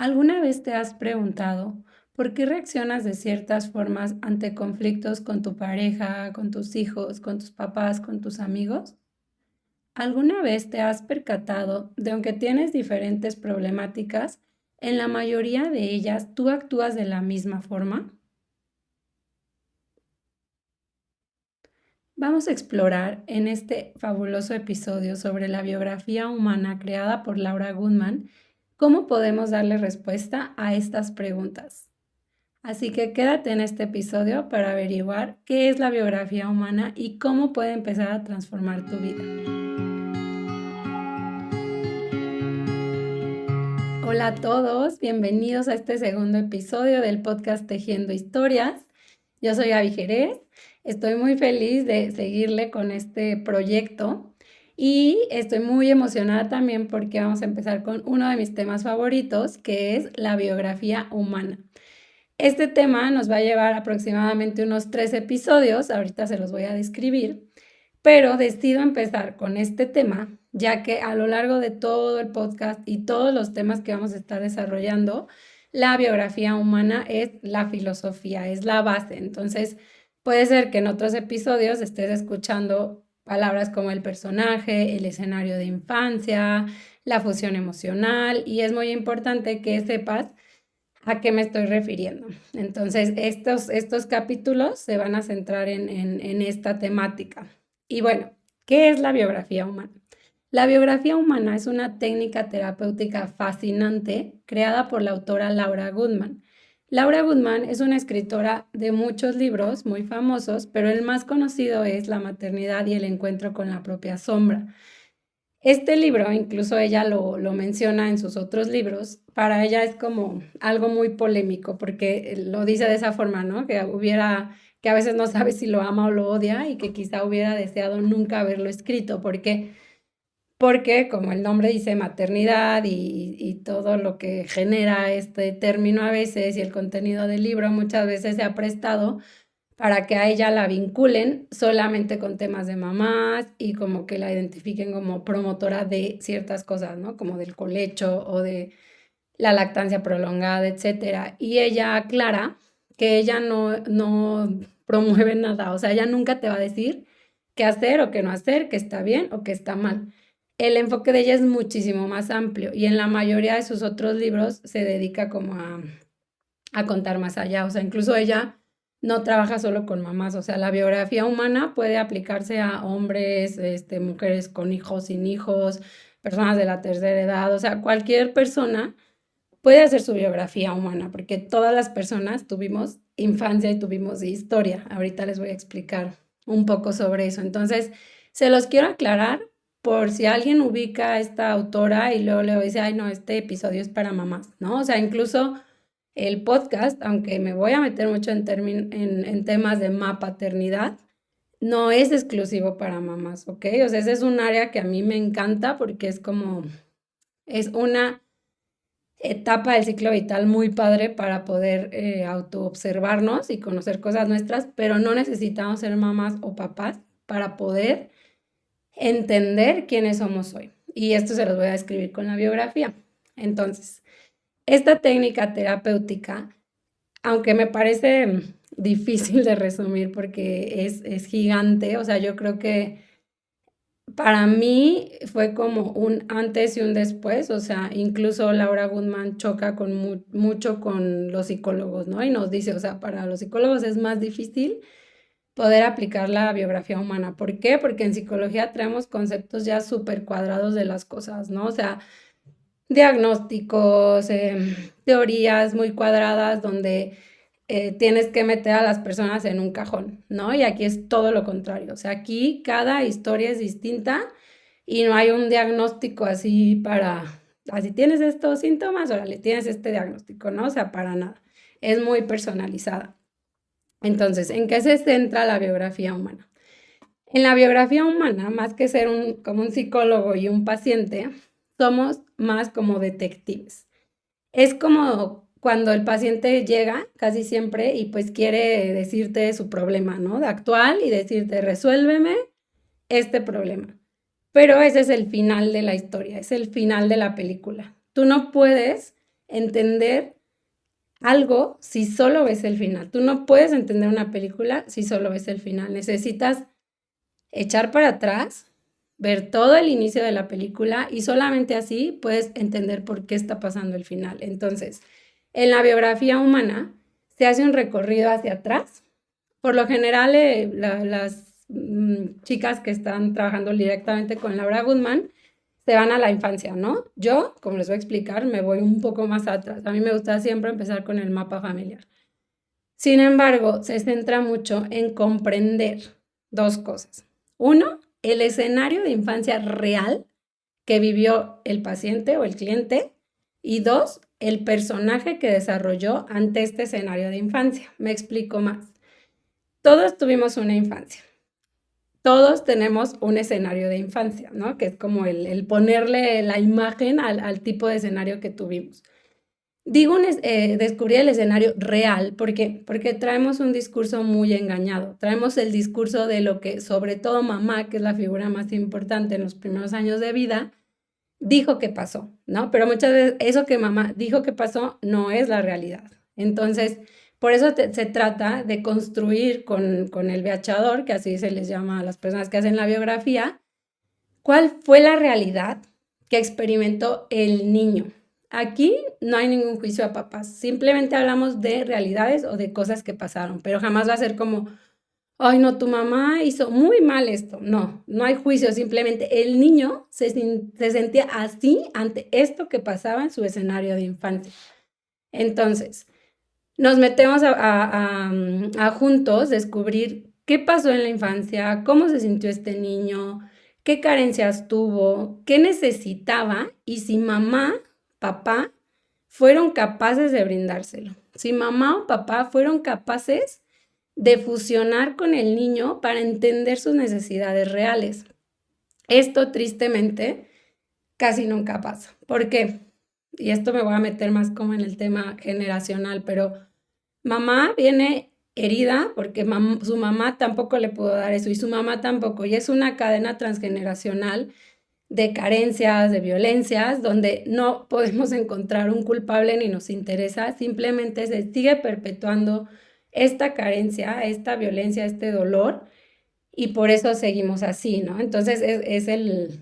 ¿Alguna vez te has preguntado por qué reaccionas de ciertas formas ante conflictos con tu pareja, con tus hijos, con tus papás, con tus amigos? ¿Alguna vez te has percatado de aunque tienes diferentes problemáticas, en la mayoría de ellas tú actúas de la misma forma? Vamos a explorar en este fabuloso episodio sobre la biografía humana creada por Laura Goodman cómo podemos darle respuesta a estas preguntas. Así que quédate en este episodio para averiguar qué es la biografía humana y cómo puede empezar a transformar tu vida. Hola a todos, bienvenidos a este segundo episodio del podcast Tejiendo Historias. Yo soy Gaby Jerez, estoy muy feliz de seguirle con este proyecto y estoy muy emocionada también porque vamos a empezar con uno de mis temas favoritos, que es la biografía humana. Este tema nos va a llevar aproximadamente unos 3 episodios, ahorita se los voy a describir, pero decido empezar con este tema, ya que a lo largo de todo el podcast y todos los temas que vamos a estar desarrollando, la biografía humana es la filosofía, es la base. Entonces, puede ser que en otros episodios estés escuchando palabras como el personaje, el escenario de infancia, la fusión emocional, y es muy importante que sepas a qué me estoy refiriendo. Entonces, estos capítulos se van a centrar en esta temática. Y bueno, ¿qué es la biografía humana? La biografía humana es una técnica terapéutica fascinante creada por la autora Laura Goodman. Laura Goodman es una escritora de muchos libros muy famosos, pero el más conocido es La maternidad y el encuentro con la propia sombra. Este libro, incluso ella lo menciona en sus otros libros, para ella es como algo muy polémico, porque lo dice de esa forma, ¿no? Que a veces no sabe si lo ama o lo odia y que quizá hubiera deseado nunca haberlo escrito, porque como el nombre dice maternidad y todo lo que genera este término a veces y el contenido del libro muchas veces se ha prestado para que a ella la vinculen solamente con temas de mamás y como que la identifiquen como promotora de ciertas cosas, ¿no? Como del colecho o de la lactancia prolongada, etcétera. Y ella aclara que ella no promueve nada, o sea, ella nunca te va a decir qué hacer o qué no hacer, qué está bien o qué está mal. El enfoque de ella es muchísimo más amplio y en la mayoría de sus otros libros se dedica como a contar más allá. O sea, incluso ella no trabaja solo con mamás. O sea, la biografía humana puede aplicarse a hombres, mujeres con hijos, sin hijos, personas de la tercera edad. O sea, cualquier persona puede hacer su biografía humana, porque todas las personas tuvimos infancia y tuvimos historia. Ahorita les voy a explicar un poco sobre eso. Entonces, se los quiero aclarar por si alguien ubica a esta autora y luego le dice, ay, no, este episodio es para mamás, ¿no? O sea, incluso el podcast, aunque me voy a meter mucho en temas de paternidad, no es exclusivo para mamás, ¿ok? O sea, ese es un área que a mí me encanta porque es como, es una etapa del ciclo vital muy padre para poder autoobservarnos y conocer cosas nuestras, pero no necesitamos ser mamás o papás para poder entender quiénes somos hoy. Y esto se los voy a describir con la biografía. Entonces, esta técnica terapéutica, aunque me parece difícil de resumir porque es gigante, o sea, yo creo que para mí fue como un antes y un después, o sea, incluso Laura Goodman choca con mucho con los psicólogos, ¿no? Y nos dice, o sea, para los psicólogos es más difícil poder aplicar la biografía humana. ¿Por qué? Porque en psicología traemos conceptos ya súper cuadrados de las cosas, ¿no? O sea, diagnósticos, teorías muy cuadradas donde tienes que meter a las personas en un cajón, ¿no? Y aquí es todo lo contrario. O sea, aquí cada historia es distinta y no hay un diagnóstico así así tienes estos síntomas, órale, tienes este diagnóstico, ¿no? O sea, para nada. Es muy personalizada. Entonces, ¿en qué se centra la biografía humana? En la biografía humana, más que ser como un psicólogo y un paciente, somos más como detectives. Es como cuando el paciente llega casi siempre y pues quiere decirte su problema, ¿no? De actual y decirte, resuélveme este problema. Pero ese es el final de la historia, es el final de la película. Tú no puedes entender algo si solo ves el final. Tú no puedes entender una película si solo ves el final. Necesitas echar para atrás, ver todo el inicio de la película y solamente así puedes entender por qué está pasando el final. Entonces, en la biografía humana se hace un recorrido hacia atrás. Por lo general, las chicas que están trabajando directamente con Laura Goodman se van a la infancia, ¿no? Yo, como les voy a explicar, me voy un poco más atrás. A mí me gusta siempre empezar con el mapa familiar. Sin embargo, se centra mucho en comprender dos cosas. Uno, el escenario de infancia real que vivió el paciente o el cliente. Y dos, el personaje que desarrolló ante este escenario de infancia. Me explico más. Todos tuvimos una infancia. Todos tenemos un escenario de infancia, ¿no? Que es como el ponerle la imagen al tipo de escenario que tuvimos. Digo descubrir el escenario real, porque traemos un discurso muy engañado. Traemos el discurso de lo que, sobre todo mamá, que es la figura más importante en los primeros años de vida, dijo que pasó, ¿no? Pero muchas veces eso que mamá dijo que pasó no es la realidad. Entonces, por eso se trata de construir con el biachador, que así se les llama a las personas que hacen la biografía, cuál fue la realidad que experimentó el niño. Aquí no hay ningún juicio a papás, simplemente hablamos de realidades o de cosas que pasaron, pero jamás va a ser como, ay no, tu mamá hizo muy mal esto. No, no hay juicio, simplemente el niño se sentía así ante esto que pasaba en su escenario de infancia. Entonces, nos metemos a juntos descubrir qué pasó en la infancia, cómo se sintió este niño, qué carencias tuvo, qué necesitaba y si mamá, papá fueron capaces de brindárselo. Si mamá o papá fueron capaces de fusionar con el niño para entender sus necesidades reales. Esto tristemente casi nunca pasa. ¿Por qué? Y esto me voy a meter más como en el tema generacional, pero mamá viene herida porque su mamá tampoco le pudo dar eso y su mamá tampoco. Y es una cadena transgeneracional de carencias, de violencias, donde no podemos encontrar un culpable ni nos interesa, simplemente se sigue perpetuando esta carencia, esta violencia, este dolor, y por eso seguimos así, ¿no? Entonces es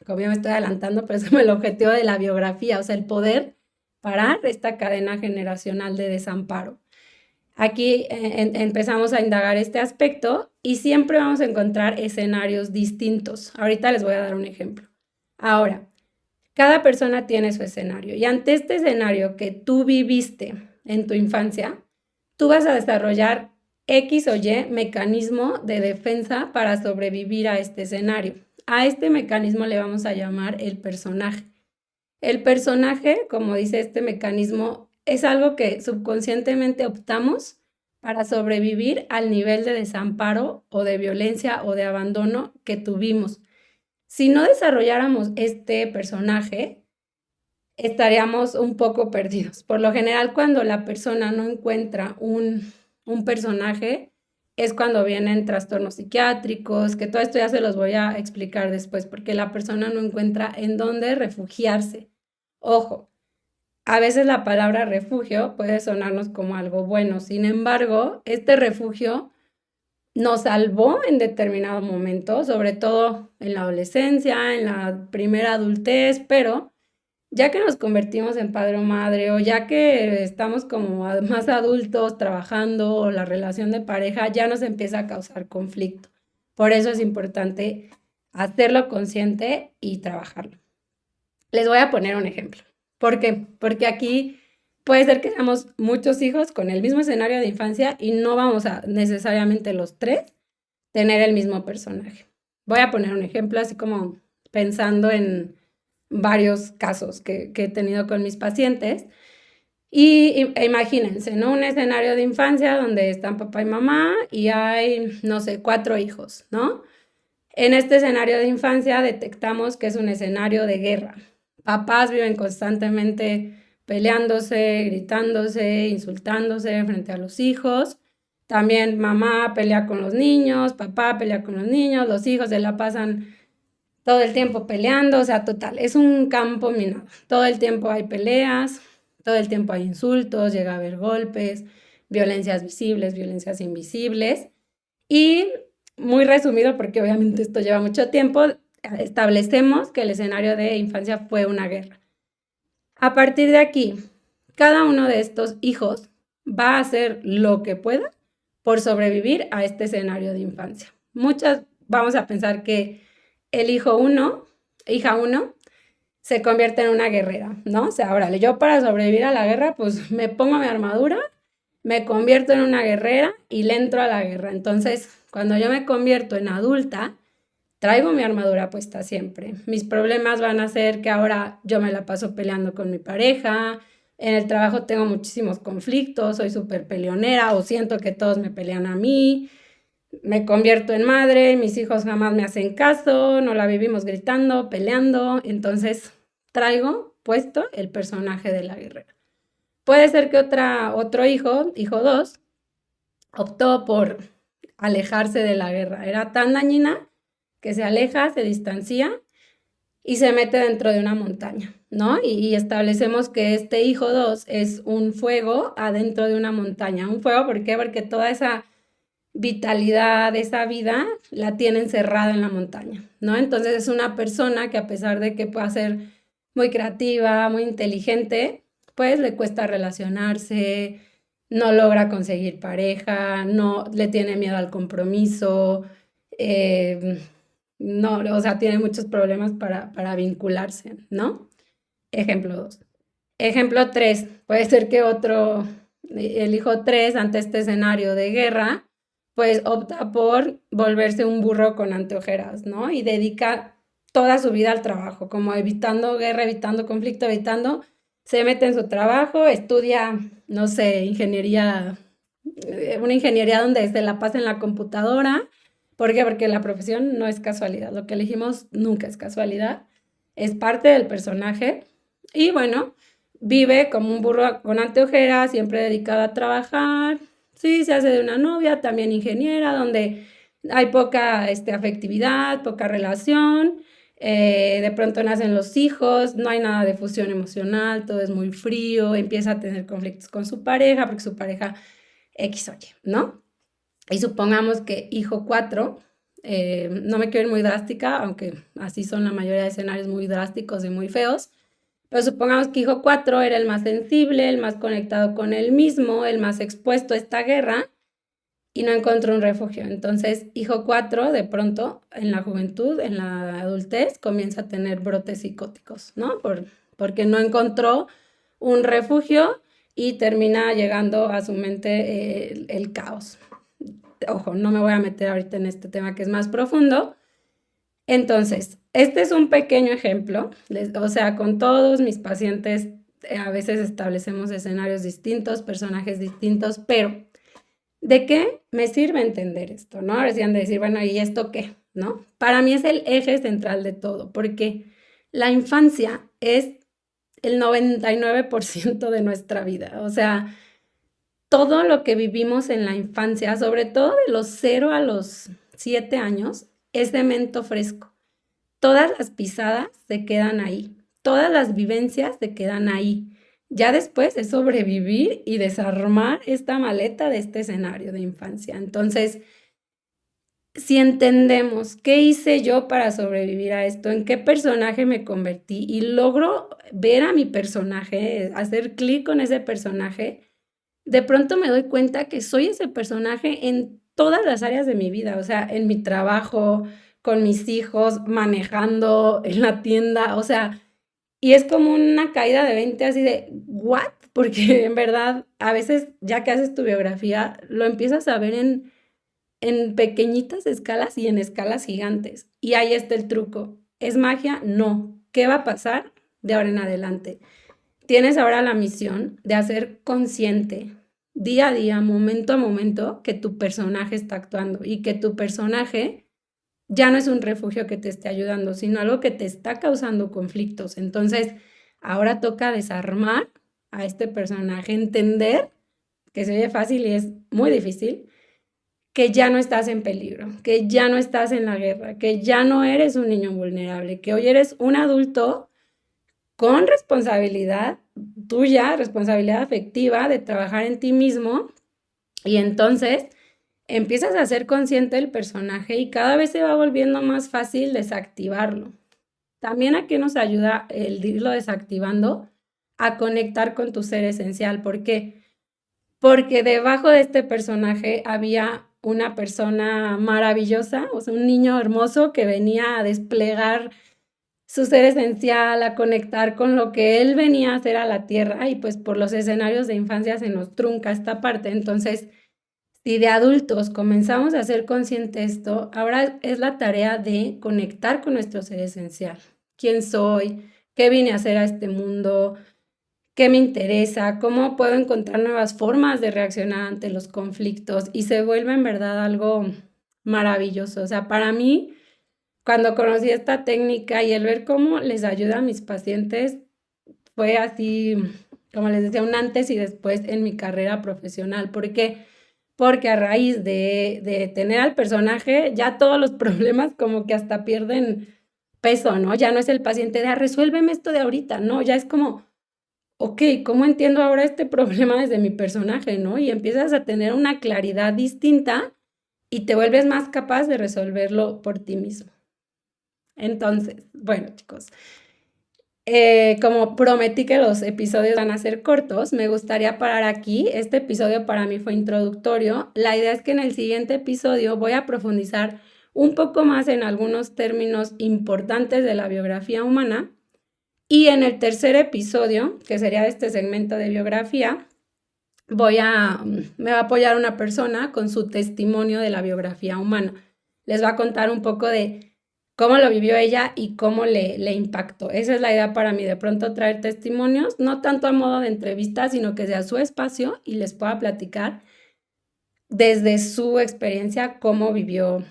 como ya me estoy adelantando, pero es como el objetivo de la biografía, o sea, el poder parar esta cadena generacional de desamparo. Aquí empezamos a indagar este aspecto y siempre vamos a encontrar escenarios distintos. Ahorita les voy a dar un ejemplo. Ahora, cada persona tiene su escenario y ante este escenario que tú viviste en tu infancia, tú vas a desarrollar X o Y mecanismo de defensa para sobrevivir a este escenario. A este mecanismo le vamos a llamar el personaje. El personaje, como dice este mecanismo, es algo que subconscientemente optamos para sobrevivir al nivel de desamparo o de violencia o de abandono que tuvimos. Si no desarrolláramos este personaje, estaríamos un poco perdidos. Por lo general, cuando la persona no encuentra un personaje, es cuando vienen trastornos psiquiátricos, que todo esto ya se los voy a explicar después, porque la persona no encuentra en dónde refugiarse. Ojo, a veces la palabra refugio puede sonarnos como algo bueno, sin embargo, este refugio nos salvó en determinado momento, sobre todo en la adolescencia, en la primera adultez, pero ya que nos convertimos en padre o madre o ya que estamos como más adultos trabajando o la relación de pareja ya nos empieza a causar conflicto. Por eso es importante hacerlo consciente y trabajarlo. Les voy a poner un ejemplo. ¿Por qué? Porque aquí puede ser que seamos muchos hijos con el mismo escenario de infancia y no vamos a necesariamente los tres tener el mismo personaje. Voy a poner un ejemplo así como pensando en varios casos que he tenido con mis pacientes. Y imagínense, ¿no? Un escenario de infancia donde están papá y mamá y hay, no sé, 4 hijos, ¿no? En este escenario de infancia detectamos que es un escenario de guerra. Papás viven constantemente peleándose, gritándose, insultándose frente a los hijos. También mamá pelea con los niños, papá pelea con los hijos se la pasan todo el tiempo peleando, o sea, total, es un campo minado. Todo el tiempo hay peleas, Todo el tiempo hay insultos, llega a haber golpes, violencias visibles, violencias invisibles. Y muy resumido, porque obviamente esto lleva mucho tiempo, establecemos que el escenario de infancia fue una guerra. A partir de aquí, cada uno de estos hijos va a hacer lo que pueda por sobrevivir a este escenario de infancia. Muchas vamos a pensar que el hijo 1, hija 1, se convierte en una guerrera, ¿no? O sea, órale, yo para sobrevivir a la guerra, pues me pongo mi armadura, me convierto en una guerrera y le entro a la guerra. Entonces, cuando yo me convierto en adulta, traigo mi armadura puesta siempre. Mis problemas van a ser que ahora yo me la paso peleando con mi pareja, en el trabajo tengo muchísimos conflictos, soy súper peleonera o siento que todos me pelean a mí, me convierto en madre, mis hijos jamás me hacen caso, no la vivimos gritando, peleando, entonces traigo puesto el personaje de la guerrera. Puede ser que otro hijo 2, optó por alejarse de la guerra. Era tan dañina que se aleja, se distancia y se mete dentro de una montaña, ¿no? Y establecemos que este hijo 2 es un fuego adentro de una montaña. Un fuego, ¿por qué? Porque toda esa vitalidad, esa vida, la tiene encerrada en la montaña, ¿no? Entonces es una persona que a pesar de que pueda ser muy creativa, muy inteligente, pues le cuesta relacionarse, no logra conseguir pareja, no le tiene miedo al compromiso, no, o sea, tiene muchos problemas para vincularse, ¿no? Ejemplo 2. Ejemplo 3, puede ser que el hijo 3, ante este escenario de guerra, pues opta por volverse un burro con anteojeras, ¿no? Y dedica toda su vida al trabajo, como evitando guerra, evitando conflicto, se mete en su trabajo, estudia, no sé, una ingeniería donde se la pasa en la computadora. ¿Por qué? Porque la profesión no es casualidad, lo que elegimos nunca es casualidad, es parte del personaje y bueno, vive como un burro con anteojeras, siempre dedicado a trabajar. Sí, se hace de una novia, también ingeniera, donde hay poca afectividad, poca relación. De pronto nacen los hijos, no hay nada de fusión emocional, todo es muy frío, empieza a tener conflictos con su pareja, porque su pareja X o Y, ¿no? Y supongamos que hijo 4, no me quiero ir muy drástica, aunque así son la mayoría de escenarios muy drásticos y muy feos, pero supongamos que hijo 4 era el más sensible, el más conectado con él mismo, el más expuesto a esta guerra y no encontró un refugio. Entonces, hijo 4 de pronto en la juventud, en la adultez, comienza a tener brotes psicóticos, ¿no? Porque no encontró un refugio y termina llegando a su mente el caos. Ojo, no me voy a meter ahorita en este tema que es más profundo. Entonces, este es un pequeño ejemplo, o sea, con todos mis pacientes a veces establecemos escenarios distintos, personajes distintos, pero ¿de qué me sirve entender esto, no? Ahora sí han de decir, bueno, ¿y esto qué? ¿No? Para mí es el eje central de todo, porque la infancia es el 99% de nuestra vida, o sea, todo lo que vivimos en la infancia, sobre todo de los 0 a los 7 años, es cemento fresco. Todas las pisadas se quedan ahí, todas las vivencias se quedan ahí. Ya después es sobrevivir y desarmar esta maleta de este escenario de infancia. Entonces, si entendemos qué hice yo para sobrevivir a esto, en qué personaje me convertí y logro ver a mi personaje, hacer clic con ese personaje, de pronto me doy cuenta que soy ese personaje en todas las áreas de mi vida, o sea, en mi trabajo, con mis hijos, manejando, en la tienda, o sea, y es como una caída de 20 así de, ¿what? Porque en verdad, a veces ya que haces tu biografía, lo empiezas a ver en pequeñitas escalas y en escalas gigantes. Y ahí está el truco. ¿Es magia? No. ¿Qué va a pasar de ahora en adelante? Tienes ahora la misión de hacer consciente día a día, momento a momento, que tu personaje está actuando y que tu personaje ya no es un refugio que te esté ayudando, sino algo que te está causando conflictos. Entonces, ahora toca desarmar a este personaje, entender, que se oye fácil y es muy difícil, que ya no estás en peligro, que ya no estás en la guerra, que ya no eres un niño vulnerable, que hoy eres un adulto con responsabilidad tuya, responsabilidad afectiva de trabajar en ti mismo, y entonces empiezas a ser consciente del personaje y cada vez se va volviendo más fácil desactivarlo. También a qué nos ayuda el irlo desactivando, a conectar con tu ser esencial. ¿Por qué? Porque debajo de este personaje había una persona maravillosa, o sea, un niño hermoso que venía a desplegar su ser esencial, a conectar con lo que él venía a hacer a la tierra, y pues por los escenarios de infancia se nos trunca esta parte. Entonces, si de adultos comenzamos a hacer consciente esto, ahora es la tarea de conectar con nuestro ser esencial. ¿Quién soy? ¿Qué vine a hacer a este mundo? ¿Qué me interesa? ¿Cómo puedo encontrar nuevas formas de reaccionar ante los conflictos? Y se vuelve en verdad algo maravilloso. O sea, para mí, cuando conocí esta técnica y el ver cómo les ayuda a mis pacientes, fue así, como les decía, un antes y después en mi carrera profesional. ¿Por qué? Porque a raíz de tener al personaje, ya todos los problemas como que hasta pierden peso, ¿no? Ya no es el paciente de, resuélveme esto de ahorita, no, ya es como, ok, ¿cómo entiendo ahora este problema desde mi personaje, no? Y empiezas a tener una claridad distinta y te vuelves más capaz de resolverlo por ti mismo. Entonces, bueno, chicos, como prometí que los episodios van a ser cortos, me gustaría parar aquí. Este episodio para mí fue introductorio. La idea es que en el siguiente episodio voy a profundizar un poco más en algunos términos importantes de la biografía humana. Y en el tercer episodio, que sería de este segmento de biografía, me va a apoyar una persona con su testimonio de la biografía humana. Les va a contar un poco de cómo lo vivió ella y cómo le impactó. Esa es la idea para mí, de pronto traer testimonios, no tanto a modo de entrevista, sino que sea su espacio y les pueda platicar desde su experiencia cómo vivió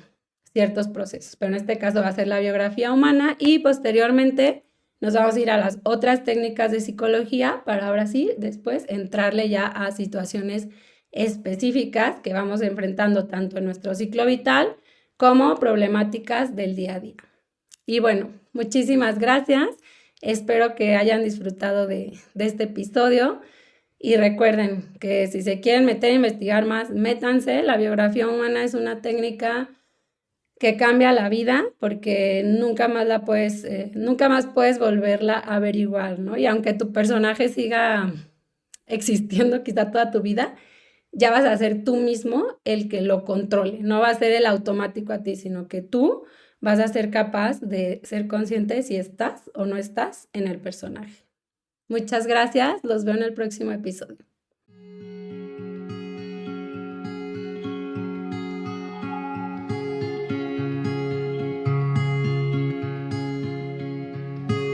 ciertos procesos. Pero en este caso va a ser la biografía humana y posteriormente nos vamos a ir a las otras técnicas de psicología para ahora sí, después entrarle ya a situaciones específicas que vamos enfrentando tanto en nuestro ciclo vital como problemáticas del día a día. Y bueno, muchísimas gracias. Espero que hayan disfrutado de este episodio. Y recuerden que si se quieren meter a investigar más, métanse. La biografía humana es una técnica que cambia la vida porque nunca más puedes volverla a averiguar, ¿no? Y aunque tu personaje siga existiendo quizá toda tu vida, ya vas a ser tú mismo el que lo controle. No va a ser el automático a ti, sino que tú vas a ser capaz de ser consciente de si estás o no estás en el personaje. Muchas gracias, los veo en el próximo episodio.